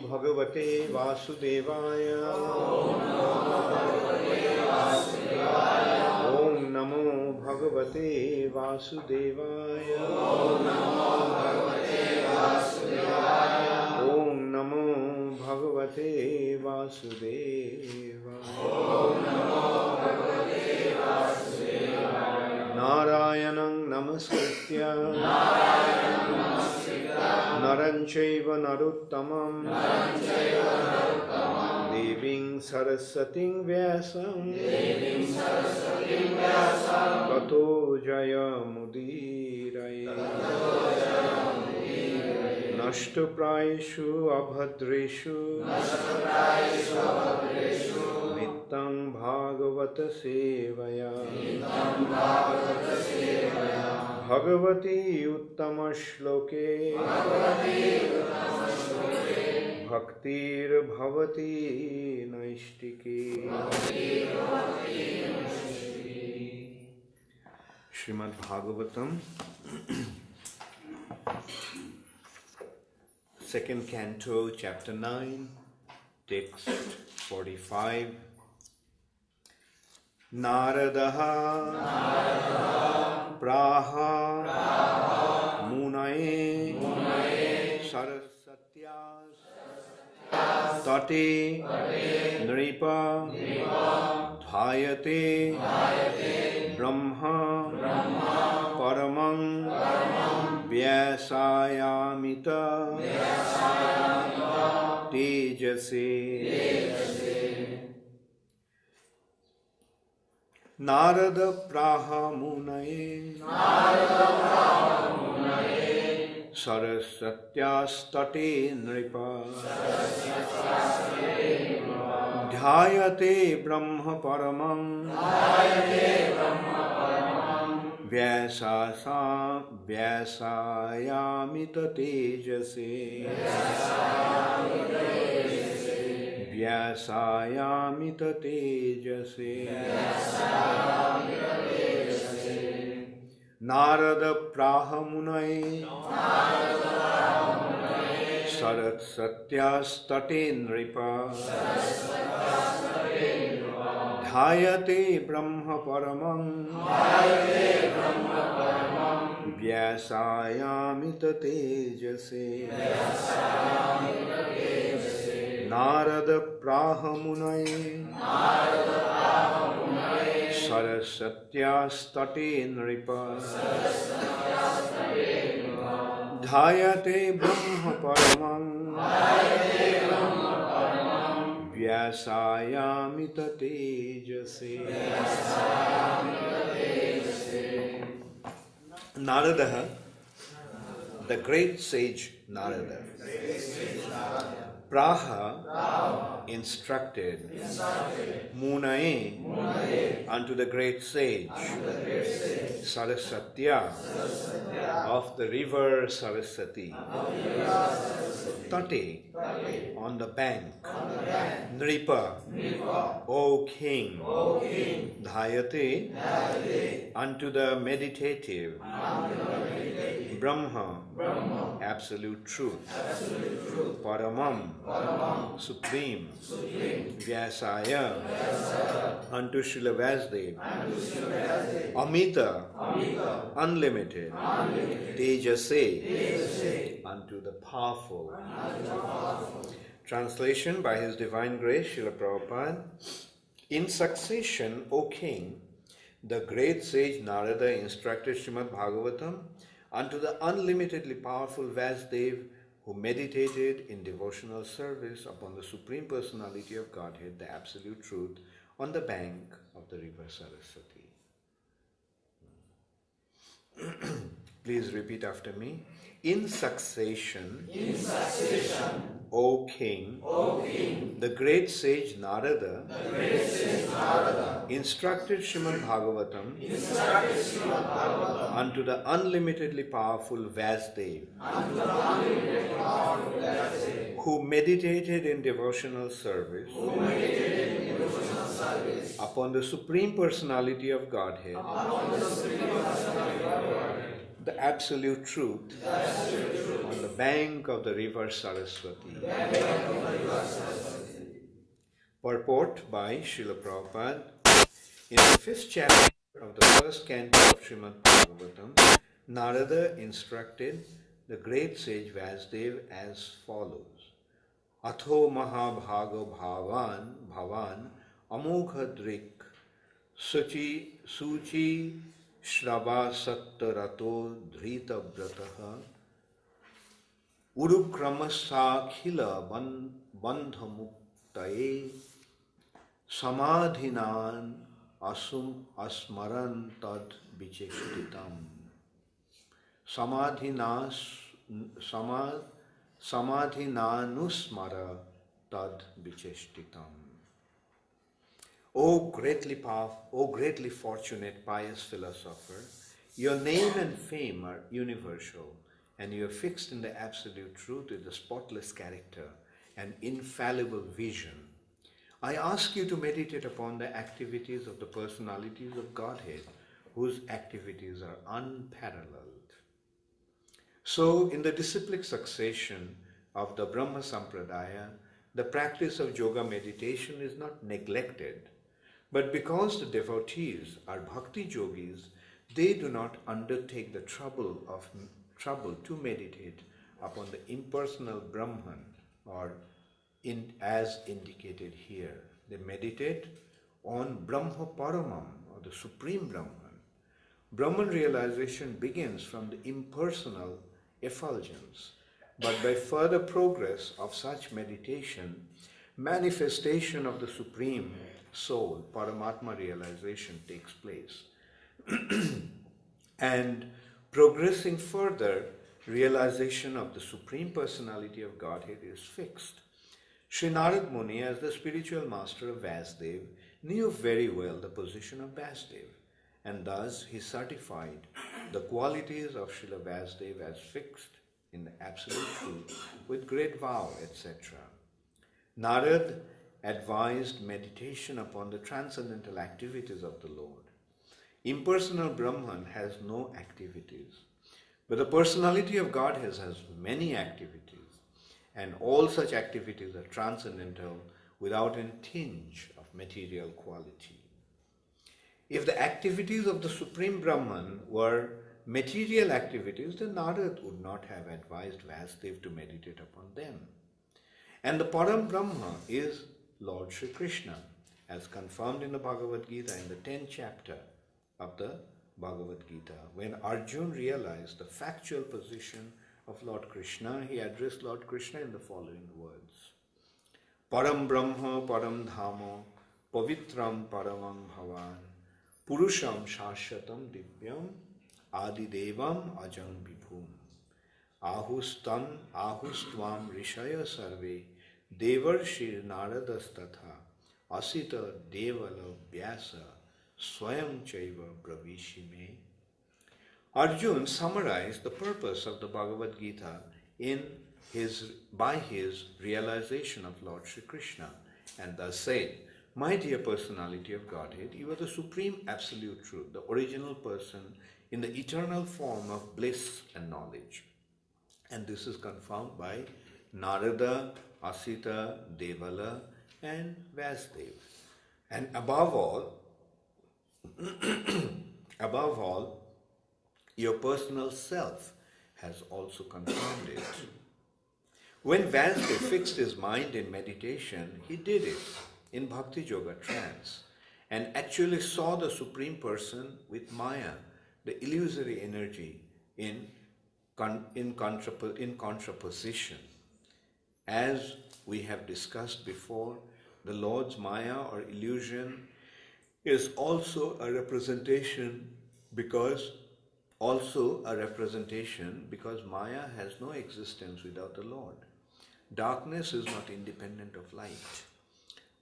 Bhagavate Vasudevaya. Om Namo Bhagavate Vasudevaya. Om Namo Bhagavate Vasudevaya. Narayanam Namaskritya Naranchaiva Naruttamam Deving Sarasating Vyasam Tato Jaya Mudiraya Nashtaprayeshu Abhadreshu Nittam Bhagavata Sevaya Bhagavati Uttama Shloke Bhaktir Bhavati Naishtike. Srimad Bhagavatam, second canto, chapter 9, text 45. Naradaha Praha Munaye Sarasatyas Tate Nripa Dhayate Brahma Paramam Vyasayamita Tejase. Narada Praha Munaye Sarasatyas Tate Nripa Dhyayate Brahma Paramam Vyasayamita Tejase. Vyasayamita Tejase. Narada Praha Munaye Sarat Satyas Tate Nripa Dhayate Brahma Paramam Vyasayamita Tejase. Narada Praha Munaye Sarasatyas Tate Nripa Dhayate Brahma Paramam Vyasayamita Tejase. Narada, the great sage Narada, Praha instructed Munaye unto the great sage Sarasatya of the river Saraswati, Tate on the bank, Nripa, O king, Dhayate unto the meditative, Brahma, absolute truth, Paramam, supreme, Vyasaya, unto Srila Vasudev, Amita, unlimited, Tejase, unto the powerful. Translation by His Divine Grace, Srila Prabhupada. In succession, O king, the great sage Narada instructed Srimad Bhagavatam unto the unlimitedly powerful Vasudev, who meditated in devotional service upon the Supreme Personality of Godhead, the Absolute Truth, on the bank of the river Saraswati. Please repeat after me. In succession, O king, the great sage Narada, instructed Srimad Bhagavatam unto the unlimitedly powerful Vasudev, who meditated in devotional service upon the Supreme Personality of Godhead, the Absolute Truth, on the bank of the river Saraswati. Purport by Srila Prabhupada. In the 5th chapter of the 1st canto of Srimad Bhagavatam, Narada instructed the great sage Vasudev as follows. Atho mahabhaga bhavan amoghadrik suchi shrava sattarato dhrita brataha urukramasakhila bandhamuktaye samadhinan asmaran tad vicheshtitam. Samadhinanusmara tad vicheshtitam. O greatly fortunate pious philosopher, your name and fame are universal, and you are fixed in the absolute truth with the spotless character and infallible vision. I ask you to meditate upon the activities of the personalities of Godhead, whose activities are unparalleled. So, in the disciplic succession of the Brahma Sampradaya, the practice of yoga meditation is not neglected, but because the devotees are bhakti yogis, they do not undertake the trouble to meditate upon the impersonal Brahman as indicated here. They meditate on Brahma Paramam, or the Supreme Brahman. Brahman realization begins from the impersonal effulgence, but by further progress of such meditation, manifestation of the Supreme Soul, Paramatma realization takes place. And progressing further, realization of the Supreme Personality of Godhead is fixed. Sri Narad Muni, as the spiritual master of Vasudev, knew very well the position of Vasudev, and thus he certified the qualities of Srila Vasudev as fixed in the absolute truth with great vow, etc. Narad advised meditation upon the transcendental activities of the Lord. Impersonal Brahman has no activities, but the personality of God has many activities, and all such activities are transcendental without a tinge of material quality. If the activities of the Supreme Brahman were material activities, then Narad would not have advised Vasudev to meditate upon them. And the Param Brahma is Lord Sri Krishna, as confirmed in the Bhagavad Gita in the 10th chapter of the Bhagavad Gita. When Arjuna realized the factual position of Lord Krishna, he addressed Lord Krishna in the following words. Param Brahma Param Dhamo Pavitram Paramam Bhavan Purusham Shashyatam Divyam Adidevam Ajam Vibhum Ahustvam Rishaya Sarve Devarshir Naradastatha Asita Devala Vyasa Swayam Chaiva Bravishime. Arjuna summarized the purpose of the Bhagavad Gita by his realization of Lord Sri Krishna, and thus said, My dear personality of Godhead, you are the supreme absolute truth, the original person in the eternal form of bliss and knowledge. And this is confirmed by Narada, Asita, Devala, and Vasudev. And above all, your personal self has also confirmed it. When Vasudev fixed his mind in meditation, he did it in Bhakti Yoga trance and actually saw the Supreme Person with Maya, the illusory energy, in contraposition. As we have discussed before, the Lord's Maya or illusion is also a representation because Maya has no existence without the Lord. Darkness is not independent of light.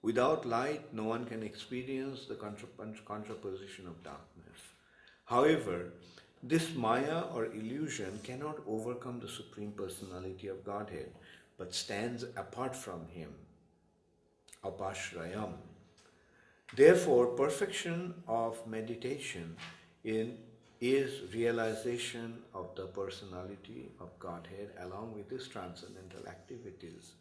Without light, no one can experience the contraposition of darkness. However, this Maya or illusion cannot overcome the Supreme Personality of Godhead, but stands apart from Him, apashrayam. Therefore, perfection of meditation is realization of the personality of Godhead along with his transcendental activities.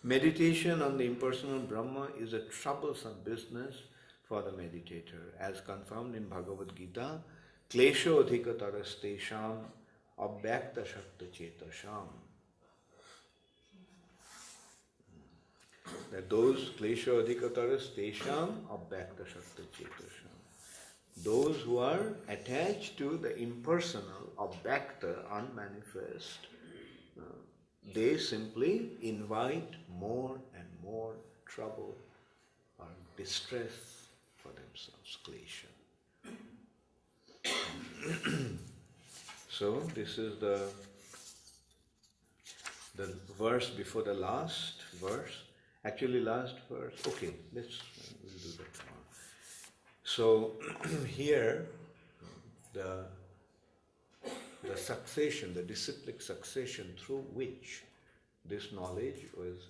Meditation on the impersonal Brahma is a troublesome business for the meditator, as confirmed in Bhagavad Gita, Klesho adhikataras tesham abhyakta shakta chetasham. That those Klesho adhikataras tesham abhyakta shakta chetasham. Those who are attached to the impersonal, abhyakta, unmanifest, they simply invite more and more trouble or distress for themselves, klesha. So this is the verse before the last verse. Actually, last verse. Okay, we'll do that tomorrow. So here, the succession, the disciplic succession through which this knowledge was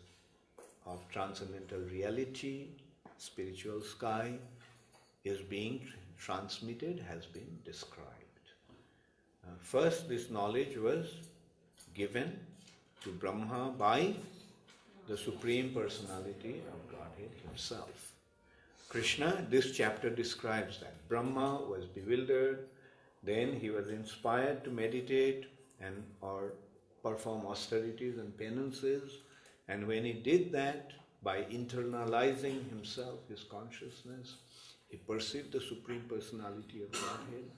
of transcendental reality, spiritual sky, is being transmitted, has been described. First, this knowledge was given to Brahma by the Supreme Personality of Godhead himself. Krishna, this chapter describes that. Brahma was bewildered, then he was inspired to meditate and or perform austerities and penances, and when he did that, by internalizing himself, his consciousness, he perceived the Supreme Personality of Godhead,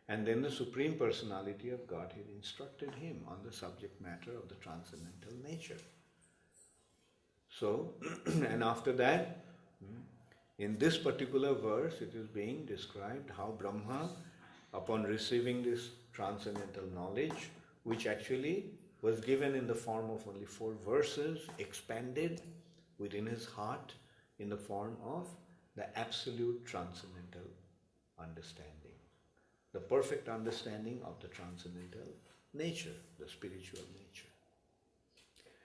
and then the Supreme Personality of Godhead instructed him on the subject matter of the transcendental nature. So, and after that, in this particular verse, it is being described how Brahma, upon receiving this transcendental knowledge, which actually was given in the form of only 4 verses, expanded within his heart in the form of the absolute transcendental understanding, the perfect understanding of the transcendental nature, the spiritual nature.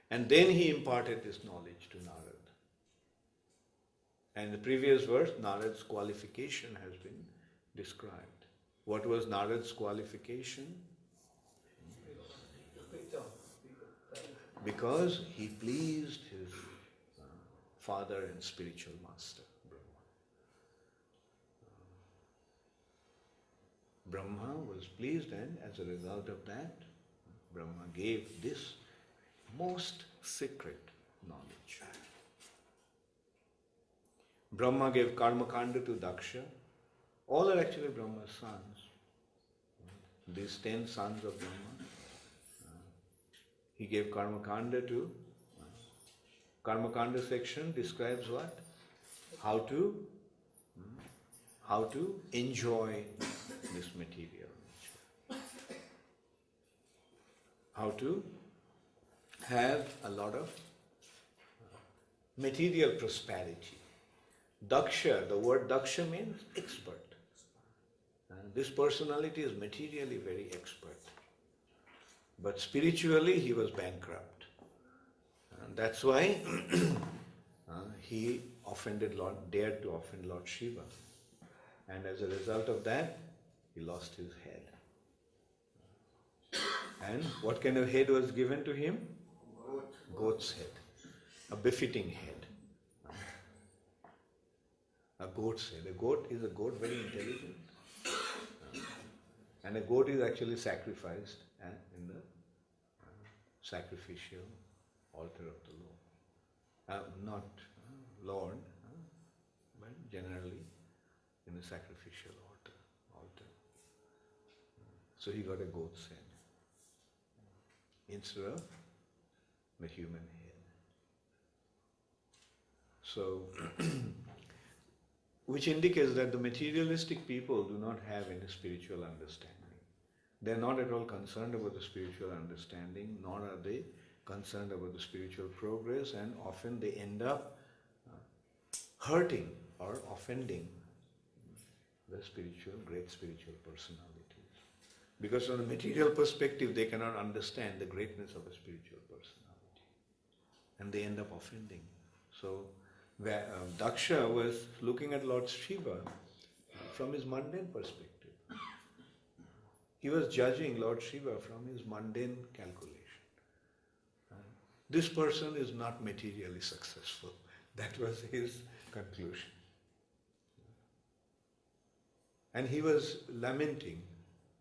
And then he imparted this knowledge to Narad. And in the previous verse, Narad's qualification has been described. What was Narad's qualification? Because he pleased his father and spiritual master, Brahma. Brahma was pleased, and as a result of that, Brahma gave this most secret knowledge. Brahma gave Karmakanda to Daksha. All are actually Brahma's sons. These 10 sons of Brahma. He gave Karmakanda to. Karmakanda section describes what? How to enjoy this material nature. How to have a lot of material prosperity. Daksha, the word Daksha means expert. This personality is materially very expert. But spiritually he was bankrupt. And that's why he dared to offend Lord Shiva. And as a result of that, he lost his head. And what kind of head was given to him? Goat's head. A befitting head. A goat's head. A goat very intelligent. And a goat is actually sacrificed in the sacrificial altar of the Lord. Not Lord, but generally in a sacrificial altar. So he got a goat's head instead of the human head. So, which indicates that the materialistic people do not have any spiritual understanding. They are not at all concerned about the spiritual understanding, nor are they concerned about the spiritual progress, and often they end up hurting or offending the great spiritual personalities. Because from the material perspective, they cannot understand the greatness of a spiritual personality. And they end up offending. So, Daksha was looking at Lord Shiva from his mundane perspective. He was judging Lord Shiva from his mundane calculation. This person is not materially successful. That was his conclusion. And he was lamenting,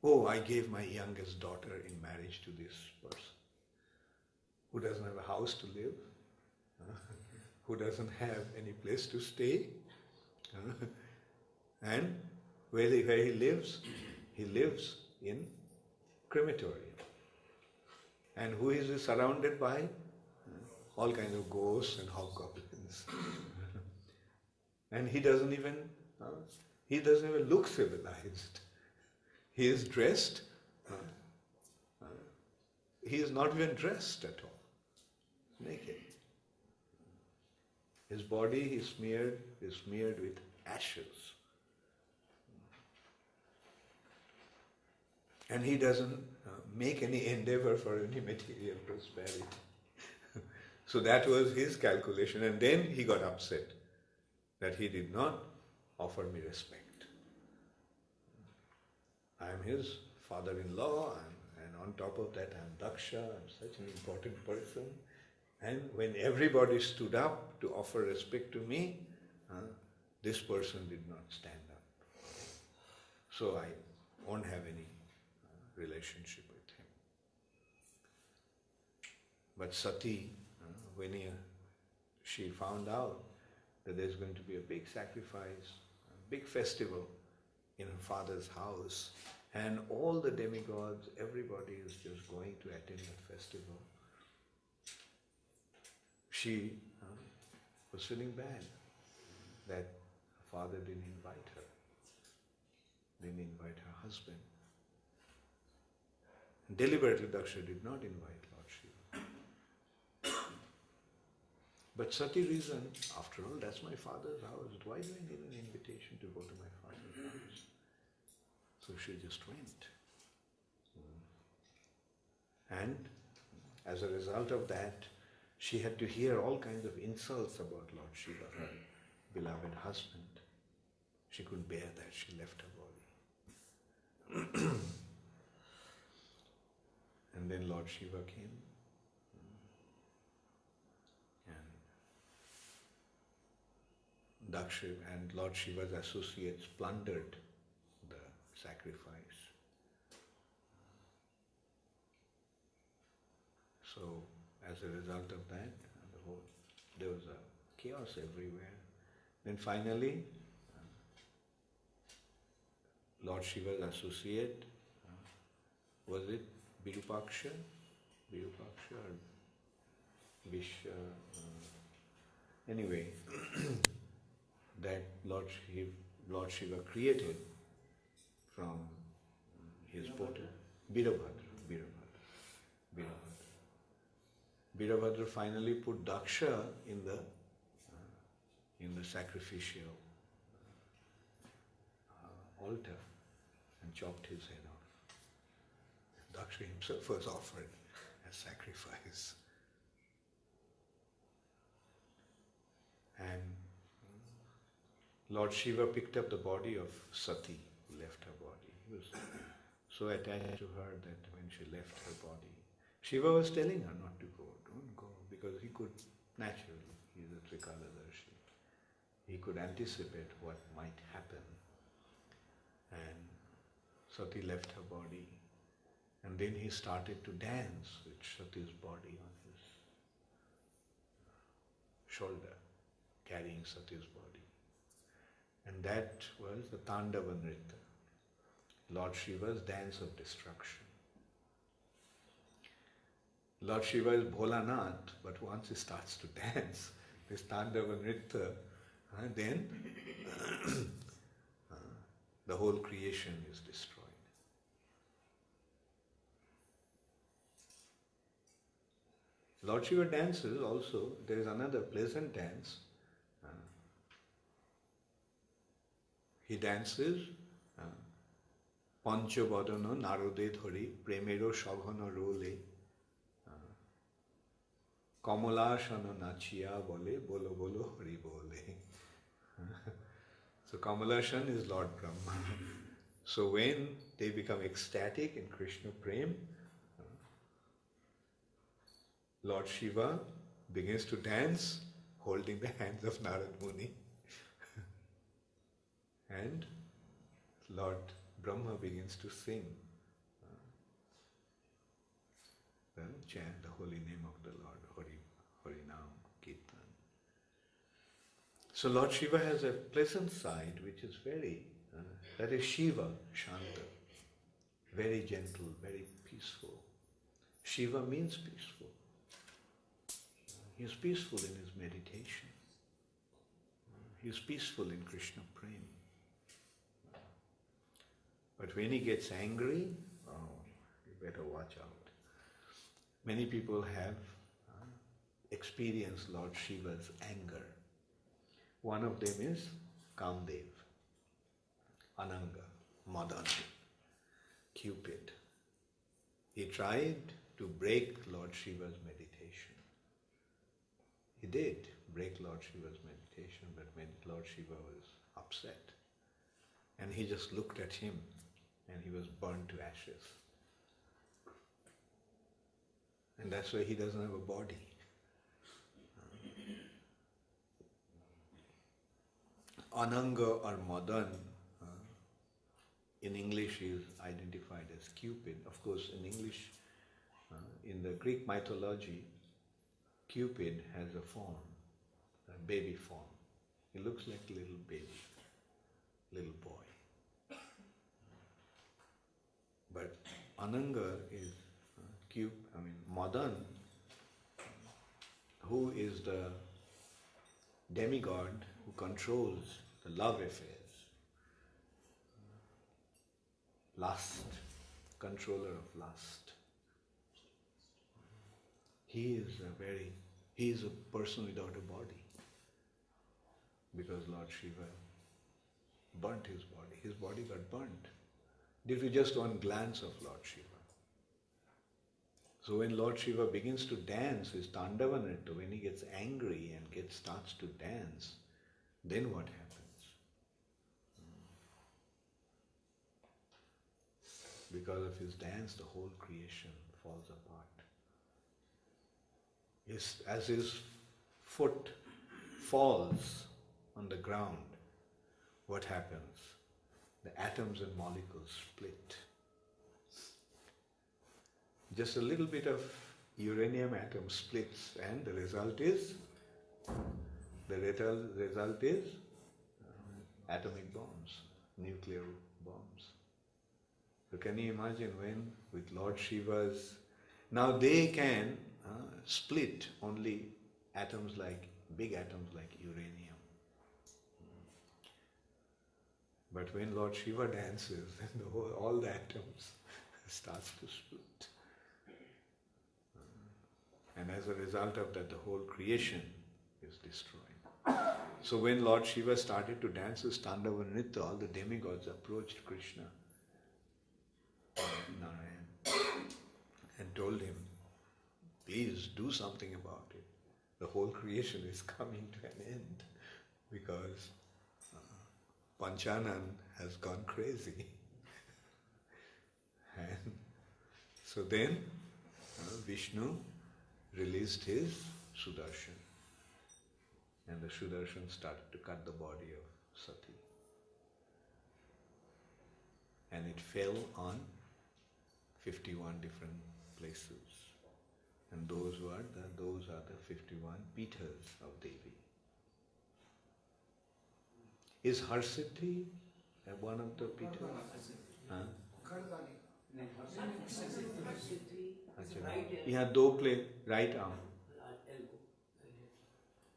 oh, I gave my youngest daughter in marriage to this person who doesn't have a house to live, who doesn't have any place to stay, and where he lives in crematorium. And who is he surrounded by? All kinds of ghosts and hobgoblins. And he doesn't even look civilized. He is dressed, he is not even dressed at all, naked. His body is smeared with ashes. And he doesn't make any endeavor for any material prosperity. So that was his calculation, and then he got upset that he did not offer me respect. I am his father-in-law, and on top of that I am Daksha, I am such an important person. And when everybody stood up to offer respect to me, this person did not stand up. So I won't have any relationship with him. But Sati, when she found out that there's going to be a big sacrifice, a big festival in her father's house, and all the demigods, everybody is just going to attend that festival, she was feeling bad that her father didn't invite her, didn't invite her husband. Deliberately, Daksha did not invite Lord Shiva. But Sati reasoned, after all, that's my father's house. Why do I need an invitation to go to my father's house? So she just went. And as a result of that, she had to hear all kinds of insults about Lord Shiva, her beloved husband. She couldn't bear that. She left her body. And then Lord Shiva came. And Daksha and Lord Shiva's associates plundered the sacrifice. So, as a result of that, there was a chaos everywhere. Then finally, Lord Shiva's associate, was it Virupaksha or anyway, that Lord Shiva created from his portal, Virabhadra. Virabhadra finally put Daksha in the sacrificial altar and chopped his head off. Daksha himself was offered as sacrifice. And Lord Shiva picked up the body of Sati, who left her body. He was so attached to her that when she left her body, Shiva was telling her not to go, don't go, because he could naturally, he's a Trikaladarshi, he could anticipate what might happen. And Sati left her body, and then he started to dance with Sati's body on his shoulder, carrying Sati's body. And that was the Tandava Nritta, Lord Shiva's dance of destruction. Lord Shiva is Bholanath, but once he starts to dance, this Tandava Nritta, then the whole creation is destroyed. Lord Shiva dances also, there is another pleasant dance. He dances Panchabadana Narode Dhari Premero Shaghana Role Kamalashana Nachia Bole Bolo Bolo Hari Bole. So Kamalashan is Lord Brahma. So when they become ecstatic in Krishna Prem, Lord Shiva begins to dance holding the hands of Narad Muni and Lord Brahma begins to sing chant the holy name of the Lord, Hari Nam Kirtan. So Lord Shiva has a pleasant side which is that is Shiva, Shanta, very gentle, very peaceful. Shiva means peaceful. He is peaceful in his meditation. He is peaceful in Krishna Prem. But when he gets angry, you better watch out. Many people have experienced Lord Shiva's anger. One of them is Kamdev, Ananga, Madan, Cupid. He tried to break Lord Shiva's meditation. He did break Lord Shiva's meditation, but Lord Shiva was upset. And he just looked at him and he was burned to ashes. And that's why he doesn't have a body. Ananga or Madan, in English is identified as Cupid. Of course, in English, in the Greek mythology, Cupid has a form, a baby form. He looks like a little baby, little boy. But Ananga is Madan, who is the demigod who controls the love affairs, lust, controller of lust. He is a person without a body, because Lord Shiva burnt his body. His body got burnt due to just one glance of Lord Shiva. So when Lord Shiva begins to dance his Tandava Nritta, when he gets angry and starts to dance, then what happens? Because of his dance, the whole creation falls apart. As his foot falls on the ground, what happens? The atoms and molecules split. Just a little bit of uranium atom splits, and the result is atomic bombs, nuclear bombs. So can you imagine when with Lord Shiva's, now they can split only atoms like, big atoms like uranium. But when Lord Shiva dances, then all the atoms starts to split. And as a result of that, the whole creation is destroyed. So when Lord Shiva started to dance his Tandava Nritta, all the demigods approached Krishna, Narayan, and told him, please do something about it. The whole creation is coming to an end because Panchanan has gone crazy. And so then Vishnu released his Sudarshan, and the Sudarshan started to cut the body of Sati. And it fell on 51 different places. And those are the 51 Pithas of Devi. Is Harsiddhi one of the Pithas? Huh? यहाँ दो play, right arm,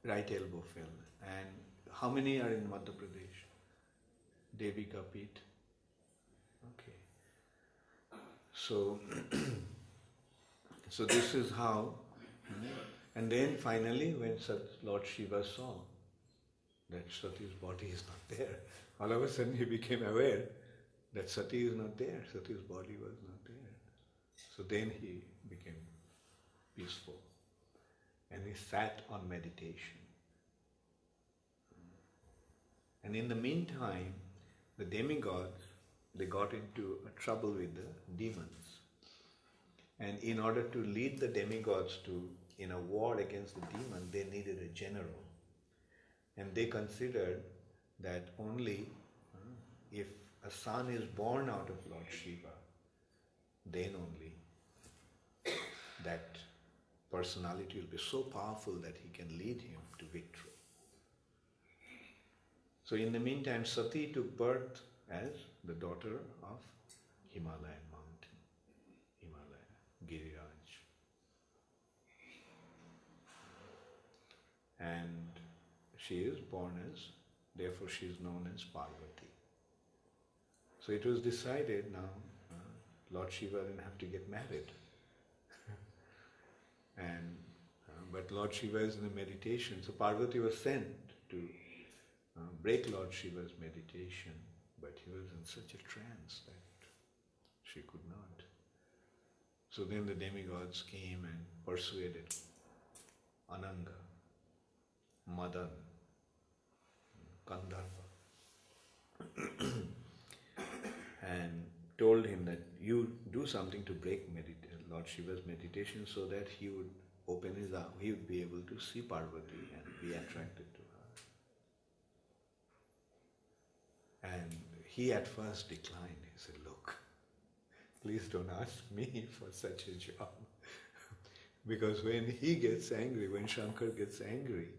right elbow fell. And how many are in Madhya Pradesh? Devika Pith. Okay. So, so this is how, and then finally when Lord Shiva saw that Sati's body is not there, all of a sudden he became aware that Sati is not there, Sati's body was not there. So then he became peaceful and he sat on meditation. And in the meantime, the demigods they got into trouble with the demons. And in order to lead the demigods in a war against the demon, they needed a general. And they considered that only if a son is born out of Lord Shiva, then only that personality will be so powerful that he can lead him to victory. So in the meantime, Sati took birth as the daughter of Himalayan mountain, Himalaya, Giriraj. And she is born as, therefore she is known as Parvati. So it was decided now, Lord Shiva didn't have to get married. But Lord Shiva is in a meditation, so Parvati was sent to break Lord Shiva's meditation, but he was in such a trance that she could not. So then the demigods came and persuaded Ananga, Madan, Gandharva, and told him that you do something to break Lord Shiva's meditation so that he would open his arms, he would be able to see Parvati and be attracted to her. And he at first declined. He said, look, please don't ask me for such a job. Because when he gets angry, when Shankar gets angry,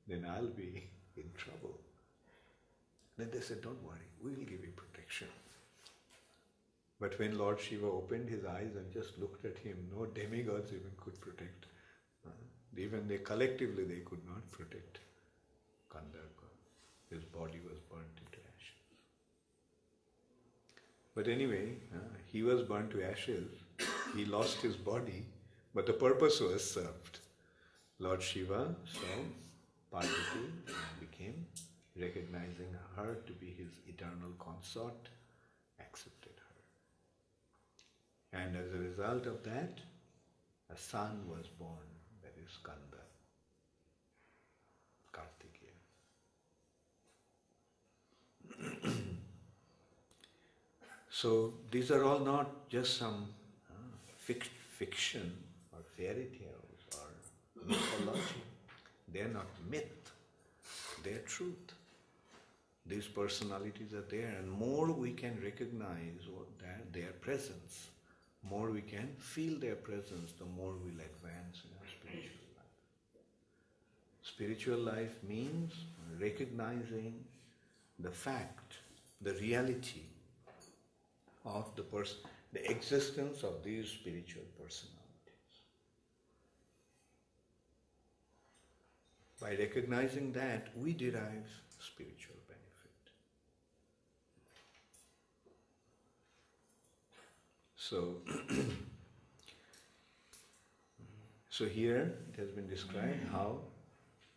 then I'll be in trouble. Then they said, don't worry, we will give you protection. But when Lord Shiva opened his eyes and just looked at him, no demigods even could protect. Even they collectively, they could not protect Gandharva. His body was burnt into ashes. But anyway, he was burnt to ashes. He lost his body, but the purpose was served. Lord Shiva saw Parvati and became, recognizing her to be his eternal consort, accepted her. And as a result of that, a son was born, that is Skanda, Kartikeya. So these are all not just some fiction or fairy tales or mythology. They are not myth, they are truth. These personalities are there, and more we can recognize their presence, more we can feel their presence, the more we'll advance in our spiritual life. Spiritual life means recognizing the fact, the reality of the existence of these spiritual personalities. By recognizing that, we derive spiritual benefit. So here it has been described how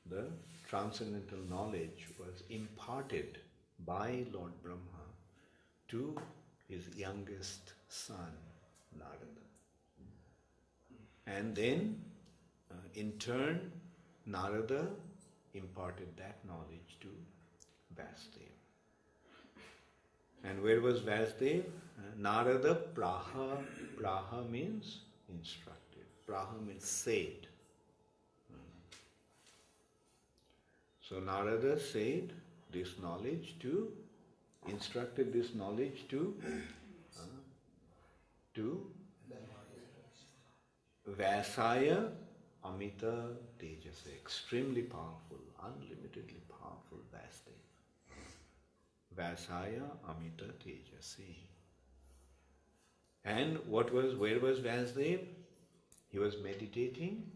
the transcendental knowledge was imparted by Lord Brahma to his youngest son, Narada. And then, in turn, Narada imparted that knowledge to Vasudev. And where was Vasudev? Narada Praha. Praha means instructed. Praha means said. So Narada said this knowledge to, instructed this knowledge to Vyasaya Amita Tejasa, extremely powerful, unlimitedly powerful Vasudev. Vyasaya Amita Tejasi. And where was Vasudev? He was meditating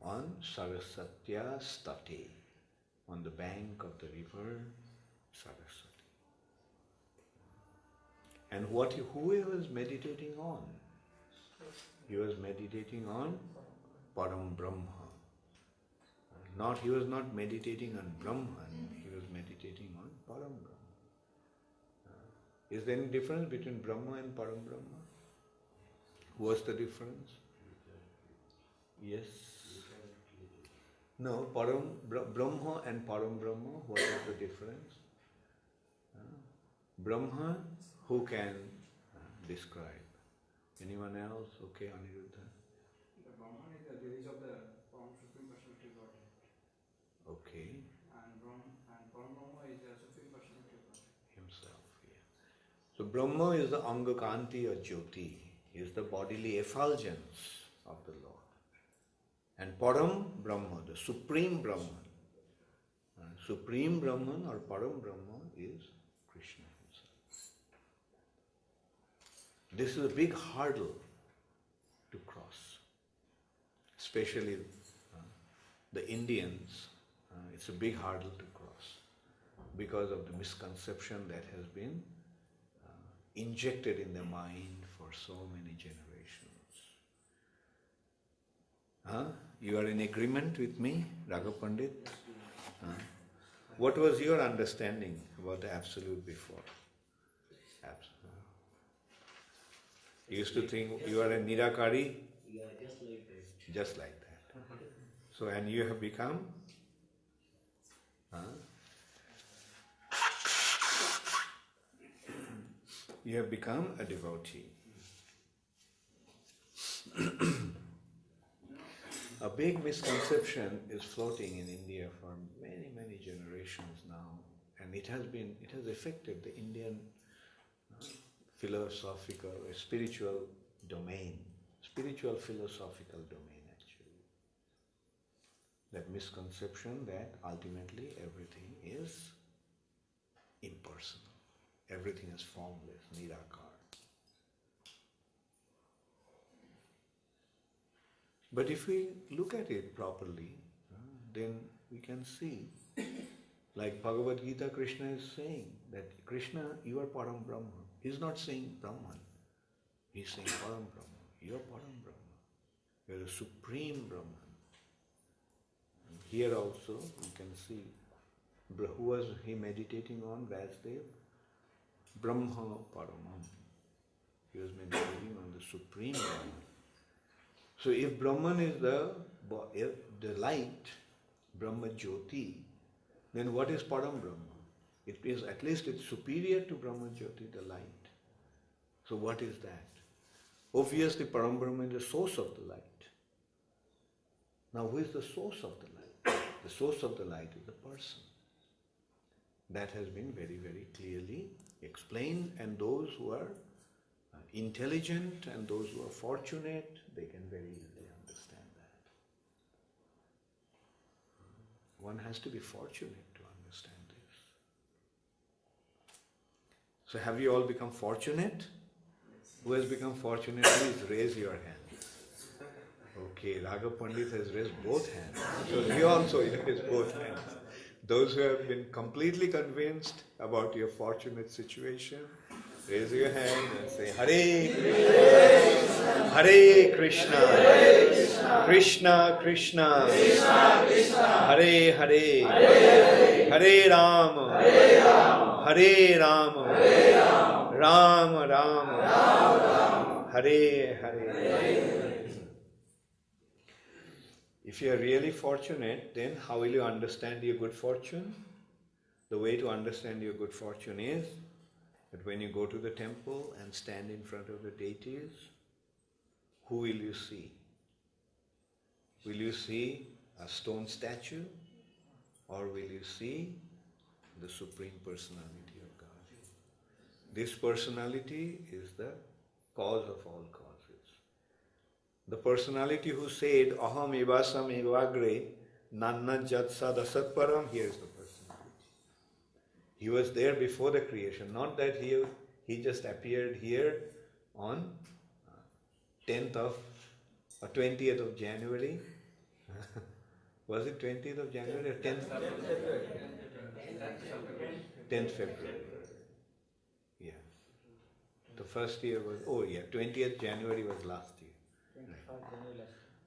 on Saraswatya State, on the bank of the river Saraswati. And who he was meditating on? He was meditating on Param Brahma. He was not meditating on Brahman, he was meditating on Param Brahma. Is there any difference between Brahma and Param Brahma? What's the difference? Yes. No, Brahma and Param Brahma, what is the difference? Brahma Who can describe? Anyone else? Okay, Aniruddha. The Brahman is the release of the Param Supreme Personality of Godhead. Okay. And Param Brahma is the Supreme Personality of Godhead. Himself, yeah. So Brahma is the Angakanti or Jyoti, is the bodily effulgence of the Lord. And Param Brahma, the Supreme Brahman. Supreme Brahman or Param Brahma is Krishna himself. This is a big hurdle to cross. Especially the Indians, it's a big hurdle to cross because of the misconception that has been injected in their mind for so many generations. You are in agreement with me, Raghav Pandit? What was your understanding about the Absolute before? You used to think you are a Nirakari? Yeah, just like that. Just like that. So, and you have become? You have become a devotee. A big misconception is floating in India for many, many generations now, and it has affected the Indian philosophical, spiritual domain, spiritual philosophical domain actually. That misconception that ultimately everything is impersonal, everything is formless, nirakar. But if we look at it properly, then we can see, like Bhagavad Gita, Krishna is saying that Krishna, you are Param Brahma. He's not saying Brahman. He's saying Param Brahma. You are Param Brahma. You are the Supreme Brahman. And here also we can see, who was he meditating on? Vasudev? Brahma Paramam. He was meditating on the Supreme Brahman. So if Brahman is the light, Brahma Jyoti, then what is Param Brahma? It is, at least it's superior to Brahma Jyoti, the light. So what is that? Obviously Param Brahma is the source of the light. Now who is the source of the light? The source of the light is the person. That has been very, very clearly explained, and those who are intelligent and those who are fortunate, they can very easily understand that. One has to be fortunate to understand this. So have you all become fortunate? Who has become fortunate? Please raise your hand. Okay, Raghav Pandit has raised both hands. So he also raised both hands. Those who have been completely convinced about your fortunate situation, raise your hand and say, Hare Krishna, Hare Krishna, Krishna Krishna, Hare Hare, Hare Rama, Hare Rama, Rama Rama, Hare Hare. If you are really fortunate, then how will you understand your good fortune? The way to understand your good fortune is that when you go to the temple and stand in front of the deities, who will you see? Will you see a stone statue, or will you see the Supreme Personality of God? This personality is the cause of all causes. The personality who said, Aham evasam evagre, nanna jat sad asat param, here is the personality. He was there before the creation, not that he just appeared here on 10th of or 20th of January. Was it 20th of January or 10th? 10th February. Yeah. The first year was, 20th January was last year.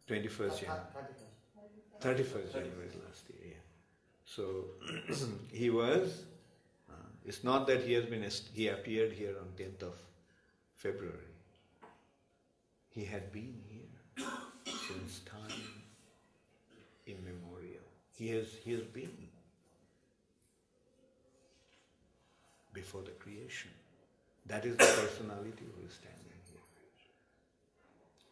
21st January. 31st January last year, yeah. So, he was, it's not that he appeared here on 10th of February. He had been here since time immemorial. He has been before the creation. That is the personality who is standing here.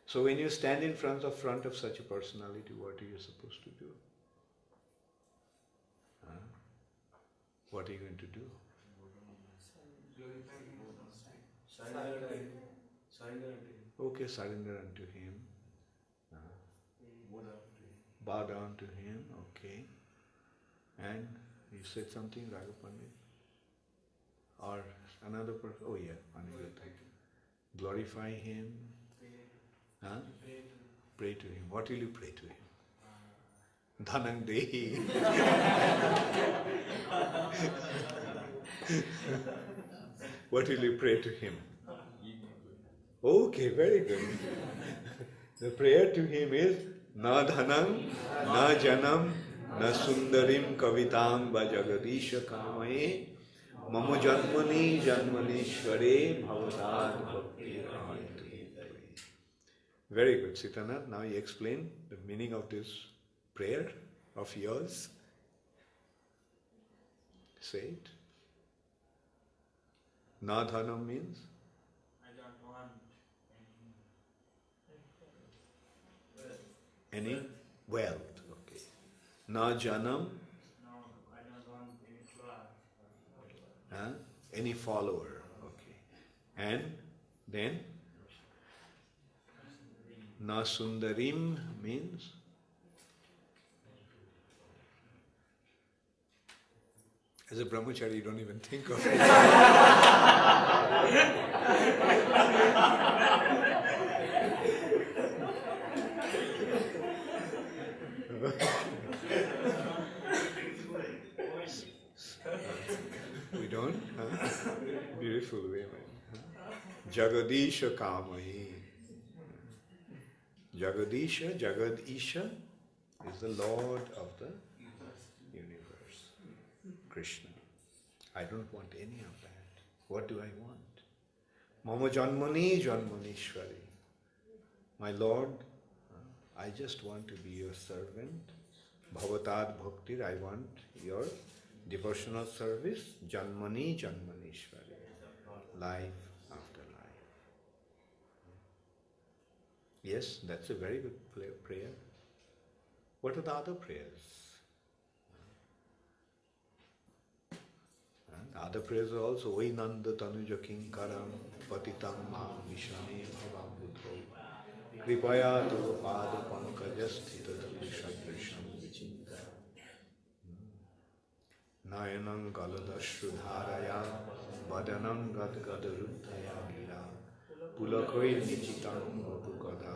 So when you stand in front of such a personality, what are you supposed to do? Huh? What are you going to do? Surrender unto him. Okay, surrender unto him. Bow down to him, okay. And you said something, Raghu Pandit? Or another person? Oh yeah, Anil. Glorify him. Huh? Pray to him. What will you pray to him? Dhanang Dehi. What will you pray to him? Okay, very good. The prayer to him is Na dhanam, na janam, na sundarim kavitang va jagadisha kamaye mamo janmani janmanishvare bhavatad bhakti rahantu. Very good, Sitanath. Now you explain the meaning of this prayer of yours. Say it. Na dhanam means? I don't want Any wealth. Okay. Na janam? no, I don't want any class. Huh? Any follower. Okay. And then? Na sundarim means? As a brahmachari, you don't even think of it. We don't? Huh? Beautiful women. Huh? Jagadisha Kamahi. Jagadisha, Jagadisha is the Lord of the universe. Krishna. I don't want any of that. What do I want? Mama Janmani Janmanishwari. My Lord, I just want to be your servant. Bhavatad Bhakti, I want your devotional service. Janmani Janmanishwari. Life after life. Yes, that's a very good prayer. What are the other prayers? And other prayers are also Vainanda Tanuja Kinkaram Patitam Mam Vishane Bhavabhutho Kripaya Tava Pada Pankajasthita Sadrisham Vichinta Nayanam Galadashrudharaya Vadanam Gadgadaruddhaya Gira Pulakoi Nichitam Vapukada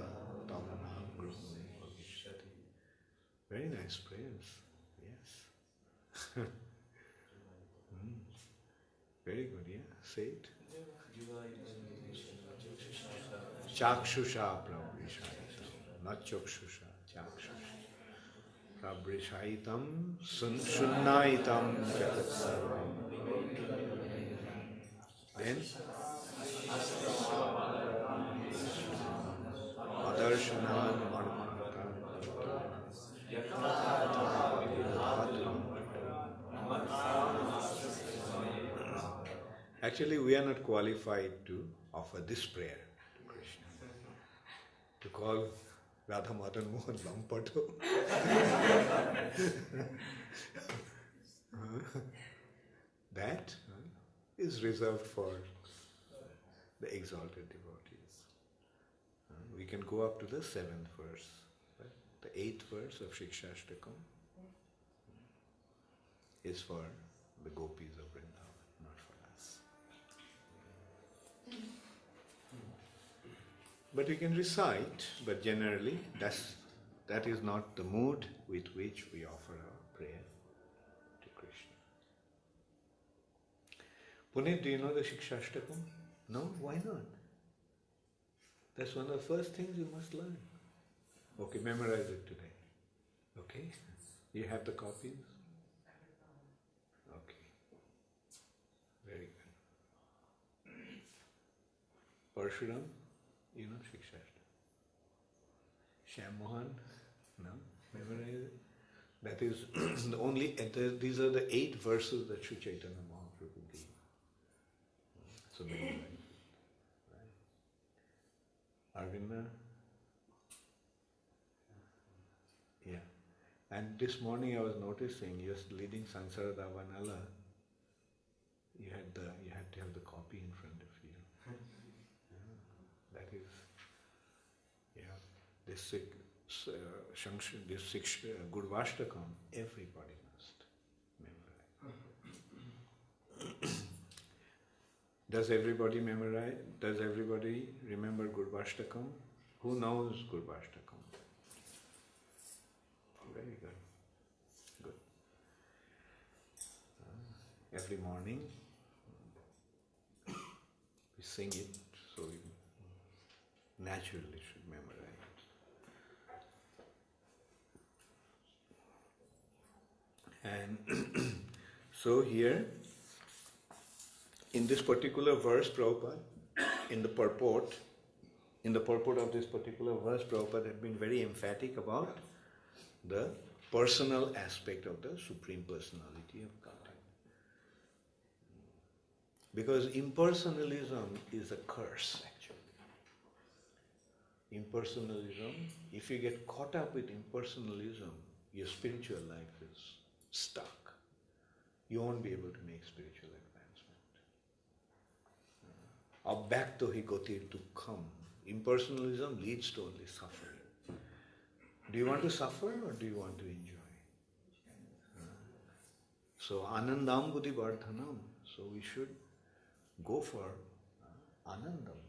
Tamanam Grahane Bhavishyati. Very nice prayers, yes. Very good, yeah. Say it. Chakshusha Prabhrishaitam. Not Chakshusha, Chakshusha. Prabhrishaitam Sunnaitam Jagat Sarvam. Then Adarshanan Marmatan. Actually, we are not qualified to offer this prayer to Krishna. To call Radha Madan Mohan Lampato. That is reserved for the exalted devotees. We can go up to the 7th verse. But the 8th verse of Shikshashtakam is for the gopis of Vrindavan, not for us. But we can recite, but generally that is not the mood with which we offer our prayer to Krishna. Puneet, do you know the Shikshashtakam? No? Why not? That's one of the first things you must learn. Okay, memorize it today. Okay? You have the copies? Okay. Very good. Parshuram, you know Shikshashtakam? Shyam Mohan? No? Memorize it? That is the only, these are the 8 verses that Sri Chaitanya Mahaprabhu gave. So also memorize. Right? Arvinda? Yeah. And this morning I was noticing, just leading Sansara Davanala, you had to have the copy in front of you. That is, this Gurvashtakam, everybody must memorize. Does everybody memorize? Does everybody remember Gurvashtakam? Who knows Gurvashtakam? Very good. Good. Every morning we sing it, so we naturally should memorize it. And so here, in this particular verse, Prabhupada, in the purport of this particular verse, Prabhupada had been very emphatic about the personal aspect of the Supreme Personality of Godhead. Because impersonalism is a curse, actually. Impersonalism, if you get caught up with impersonalism, your spiritual life is stuck. You won't be able to make spiritual advancement. Abhyakto hi gotir dukkham. Impersonalism leads to only suffering. Do you want to suffer or do you want to enjoy? So anandam buddhi vardhanam. So we should go for anandam,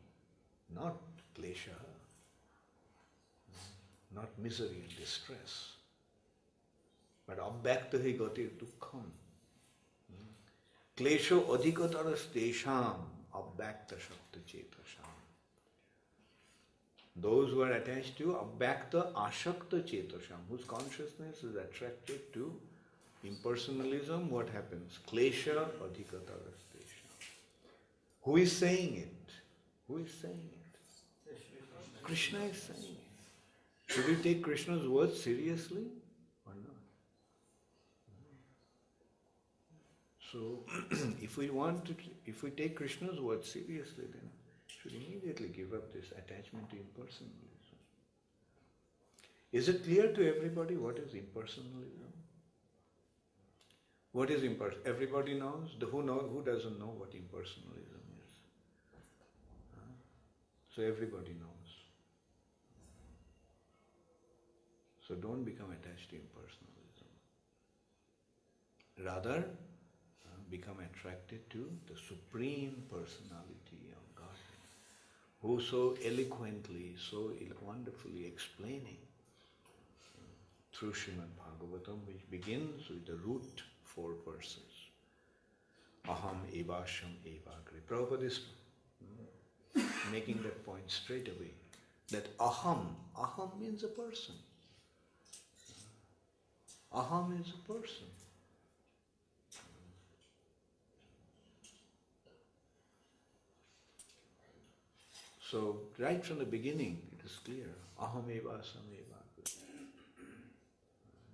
not klesha, not misery and distress, but abhyakta hi gatir dukkham. Klesho adhikataras tesham abhyakta shakta chetasam. Those who are attached to abhyakta ashakta chetasam, whose consciousness is attracted to impersonalism, what happens? Klesha adhikataras tesham. Who is saying it? Who is saying it? Krishna is saying it. Should we take Krishna's words seriously or not? So, if we take Krishna's words seriously, then we should immediately give up this attachment to impersonalism. Is it clear to everybody what is impersonalism? What is impersonalism? Everybody knows? Who doesn't know what impersonalism is? So everybody knows. So don't become attached to impersonalism. Rather, become attracted to the Supreme Personality of Godhead, who so eloquently, so wonderfully explaining through Srimad Bhagavatam, which begins with the root 4 verses. Aham evasham evagre. Prabhupada is making that point straight away. That aham means a person. Aham is a person. So, right from the beginning, it is clear. Aham eva sameva.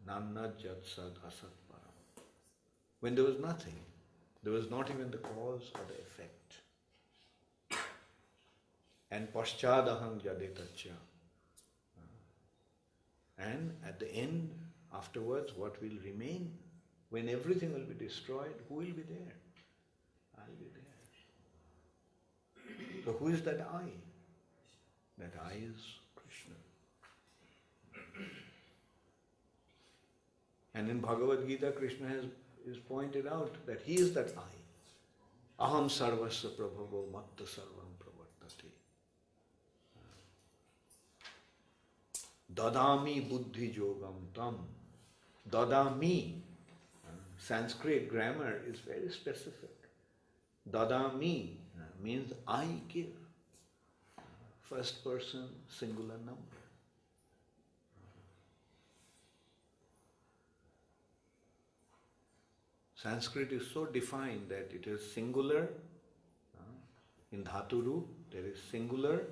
Nanna jat sad asat param. When there was nothing, there was not even the cause or the effect. And paschadaham jadetacha. And at the end, afterwards, what will remain? When everything will be destroyed, who will be there? I'll be there. So who is that I? That I is Krishna. And in Bhagavad Gita, Krishna is pointed out that he is that I. Aham sarvasya prabhavo matta sarvam pravartate. Dadami buddhi yogam tam. Dadami. Sanskrit grammar is very specific. Dadami means I give. First person, singular number. Sanskrit is so defined that it is singular. In Dhaturu, there is singular,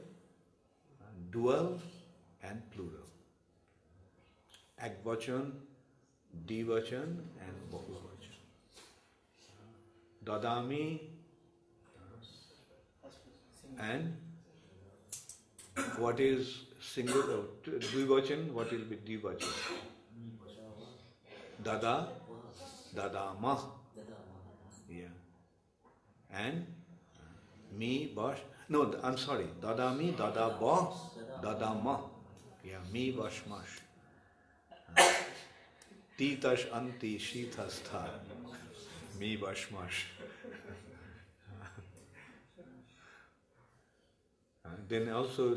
dual and plural. Ekvachan, Dvachan and Bahuvachan. Dadami, And what is single, dvivachan, what will be dvivachan? Dada, dadama. Yeah. And me, bash. No, I'm sorry. Dadami, dadaba, dadama. Yeah, me, bash, mash. Titash anti shithastha. Me, bash, mash. Then also,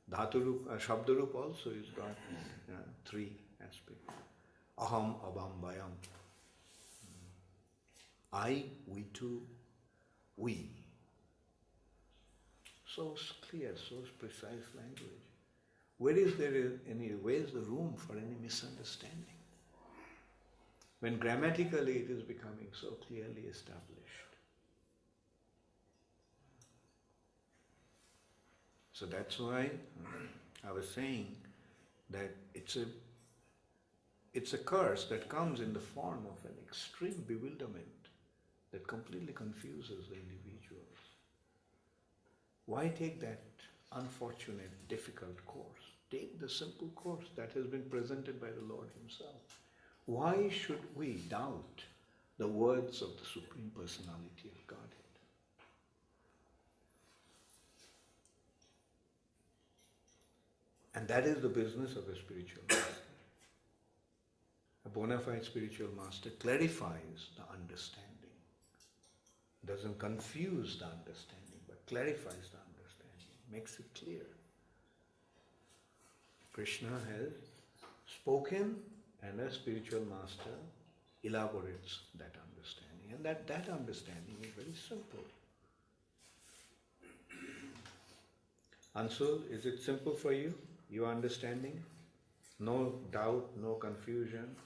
Dhaturup, Shabdarup also is got three aspects. Aham, abam, bayam. I, we too, we. So clear, so precise language. Where is the room for any misunderstanding? When grammatically it is becoming so clearly established. So that's why I was saying that it's a curse that comes in the form of an extreme bewilderment that completely confuses the individuals. Why take that unfortunate, difficult course? Take the simple course that has been presented by the Lord Himself. Why should we doubt the words of the Supreme Personality of Godhead? And that is the business of a spiritual master. A bona fide spiritual master clarifies the understanding. Doesn't confuse the understanding, but clarifies the understanding, makes it clear. Krishna has spoken, and a spiritual master elaborates that understanding. And that understanding is very simple. Ansul, is it simple for you? Your understanding? No doubt, no confusion?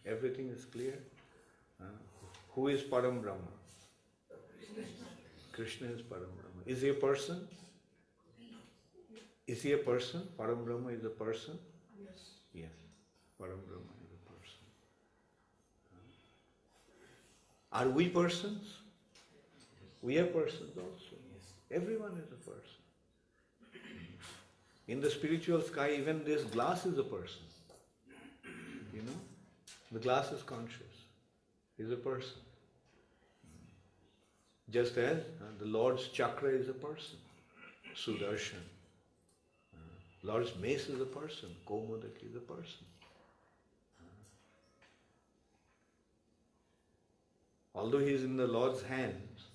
Everything is clear? Who is Param Brahma? Krishna is Param Brahma. Is he a person? Is he a person? Param Brahma is a person? Yes. Yes. Param Brahma is a person. Are we persons? We are persons also. Everyone is a person. In the spiritual sky, even this glass is a person. You know? The glass is conscious. Is a person. Just as the Lord's chakra is a person. Sudarshan. Lord's mace is a person. Kaumodak is a person. Although he is in the Lord's hands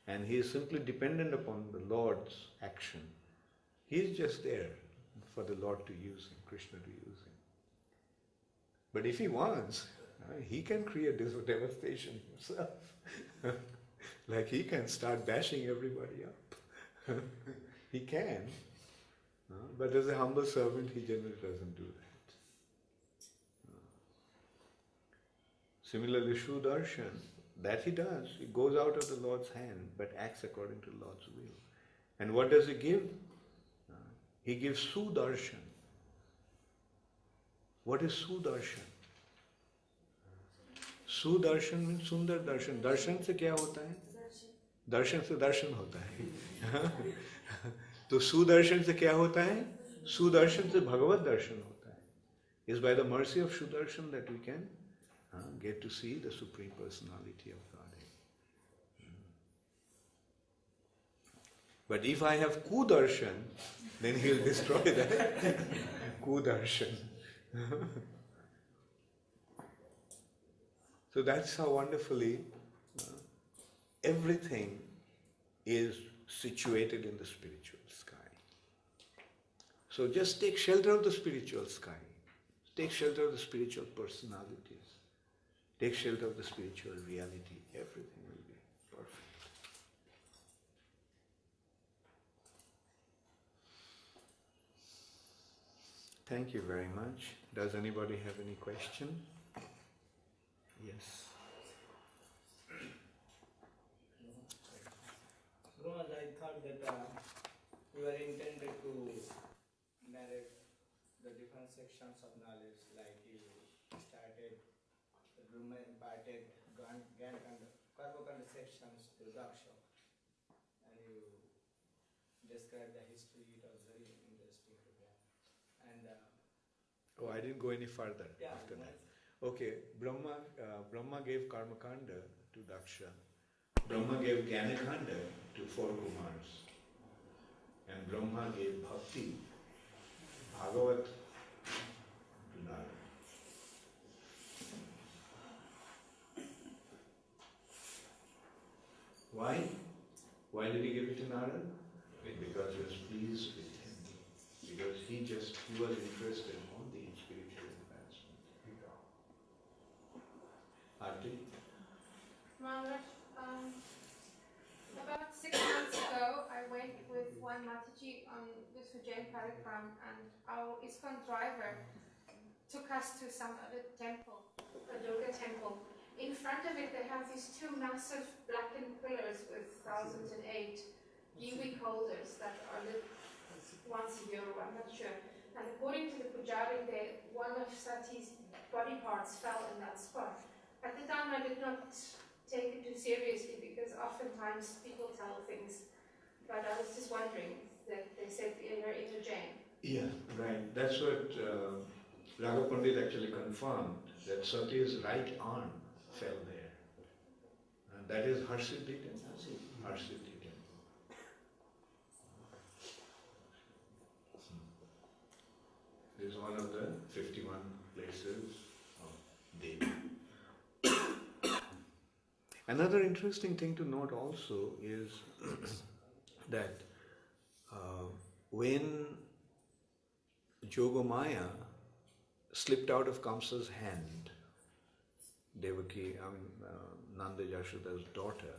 and he is simply dependent upon the Lord's action, he is just there for the Lord to use him, Krishna to use him. But if he wants, he can create this devastation himself. Like he can start bashing everybody up. He can. But as a humble servant, he generally doesn't do that. Similarly, Sudarshan, that he does. He goes out of the Lord's hand, but acts according to the Lord's will. And what does he give? He gives Sudarshan. What is Sudarshan? Sudarshan means Sundar Darshan. Darshan से क्या होता है? दर्शन से दर्शन होता है. तो सुदर्शन से क्या होता है? सुदर्शन से भगवत दर्शन होता है. It's by the mercy of Sudarshan that we can get to see the Supreme Personality of Godhead. But if I have Kudarshan, then he will destroy that. Kudarshan. So that's how wonderfully everything is situated in the spiritual sky. So just take shelter of the spiritual sky. Take shelter of the spiritual personalities. Take shelter of the spiritual reality. Everything will be perfect. Thank you very much. Does anybody have any question? Yes. Brahma, I thought that you are intended to narrate the different sections of knowledge, like you started the Brahma imparted Gyan and Karmakanda sections to Daksha, and you described the history. It was very interesting to hear. And Oh, I didn't go any further yeah, after that. once- Okay, Brahma gave Karmakanda to Daksha. Brahma gave Gyanakanda to 4 Kumars. And Brahma gave Bhakti, Bhagavat to Narada. Why? Why did he give it to Narada? Because he was pleased with him. Because he was interested on the spiritual advancement. Aarti? Maharaj, about 6 months ago, I went with one Mataji on this Ujjain Param, and our ISKCON driver took us to some other temple, a Durga temple. In front of it, they have these 2 massive blackened pillars with 1008 Yiwi holders that are lit once a year, I'm not sure. And according to the Pujari, one of Sati's body parts fell in that spot. At the time, I did not take it too seriously because oftentimes people tell things. But I was just wondering that they said you're in a Jain. Yeah, right. That's what Raghav Pandit actually confirmed, that Sati's right arm fell there. And that is Harsiddhi temple. Harsiddhi temple. This is one of the 51 places of Devi. Another interesting thing to note also is that when Yogamaya slipped out of Kamsa's hand, Devaki, Nanda Yashoda's daughter,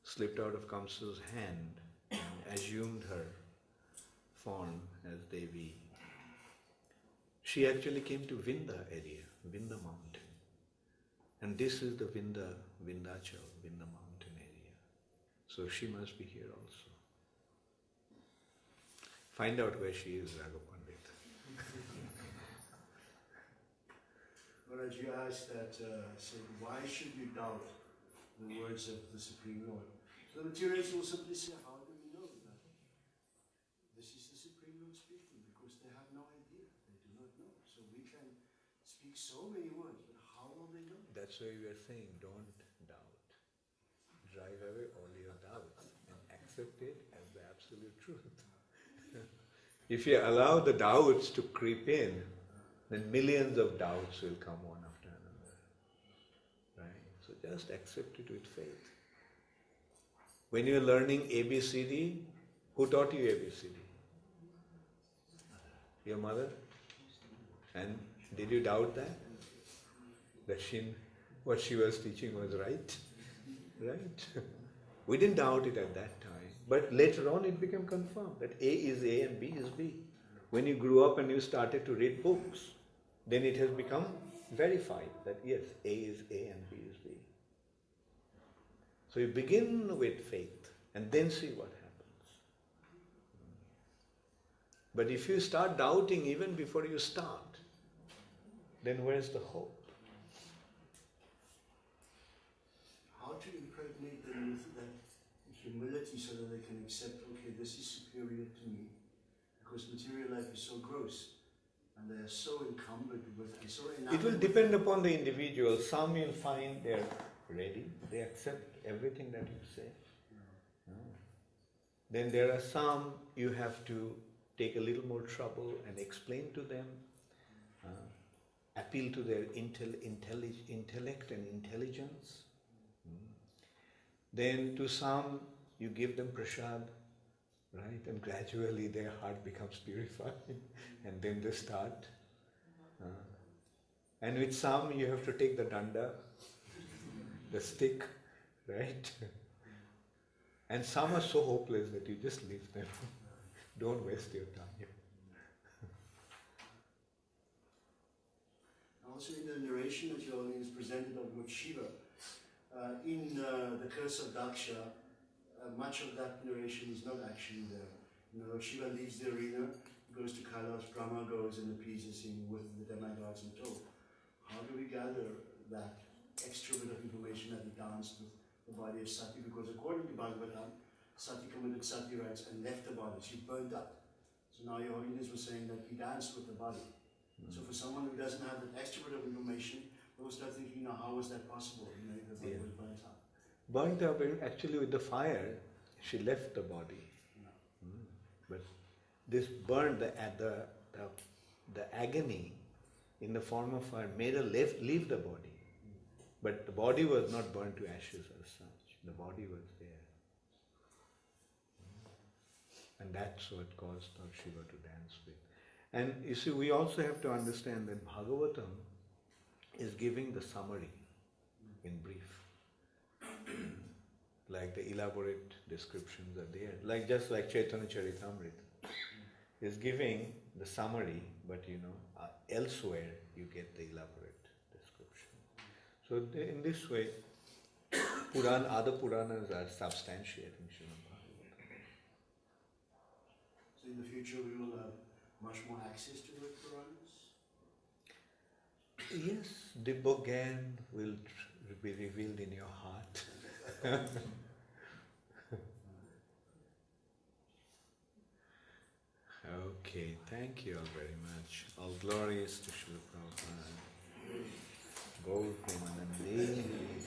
slipped out of Kamsa's hand and assumed her form as Devi. She actually came to Vinda area, Vinda mountain. And this is the Vindachal, Vinda mountain area. So she must be here also. Find out where she is, Raghav Pandit. Maharaj, you asked that, said, why should you doubt the words of the Supreme Lord? So the materialists will simply say, how do we know that this is the Supreme Lord speaking? Because they have no idea. They do not know. So we can speak so many words, but how will they know? That's why we are saying, don't doubt. Drive away all your doubts and accept it as the absolute truth. If you allow the doubts to creep in, then millions of doubts will come one after another. Right? So just accept it with faith. When you are learning ABCD, who taught you ABCD? Your mother? And did you doubt that? That what she was teaching was right? Right? We didn't doubt it at that time. But later on it became confirmed that A is A and B is B. When you grew up and you started to read books, then it has become verified that yes, A is A and B is B. So you begin with faith and then see what happens. But if you start doubting even before you start, then where's the hope? How to impregnate them with that humility so that they can accept, okay, this is superior to me, because material life is so gross and they are so encumbered with and so enamored. It will depend upon the individual. Some you'll find they're ready, they accept everything that you say. No. Then there are some you have to take a little more trouble and explain to them, appeal to their intellect and intelligence. Then to some you give them prasad, right? And gradually their heart becomes purified and then they start. And with some you have to take the danda, the stick, right? And some are so hopeless that you just leave them. Don't waste your time. Also in the narration that Yoni is presented of Lord Shiva, in the curse of Daksha, much of that narration is not actually there. Lord Shiva leaves the arena, goes to Kailash, Brahma goes and appeases him with the demigods in tow. How do we gather that extra bit of information that he danced with the body of Sati? Because according to Bhagavatam, Sati committed sati rites and left the body. She burnt up. So now your Holiness was saying that he danced with the body. So for someone who doesn't have that extra bit of information, they will start thinking, now how was that possible? You know, the body was burnt up. Burnt up, actually with the fire, she left the body. But this burned the agony in the form of fire made her leave the body. But the body was not burnt to ashes as such. The body was there. And that's what caused Lord Shiva to dance with. And you see, we also have to understand that Bhagavatam is giving the summary in brief. Like the elaborate descriptions are there. Just like Chaitanya Charitamrita is giving the summary, but elsewhere you get the elaborate description. So in this way, other Puranas are substantiating Srimad Bhagavatam. So in the future we will have much more access to the Puranas? Yes, Dibbogan will be revealed in your heart. Okay, thank you all very much. All glories to Srila Prabhupada. Gaur Premanande.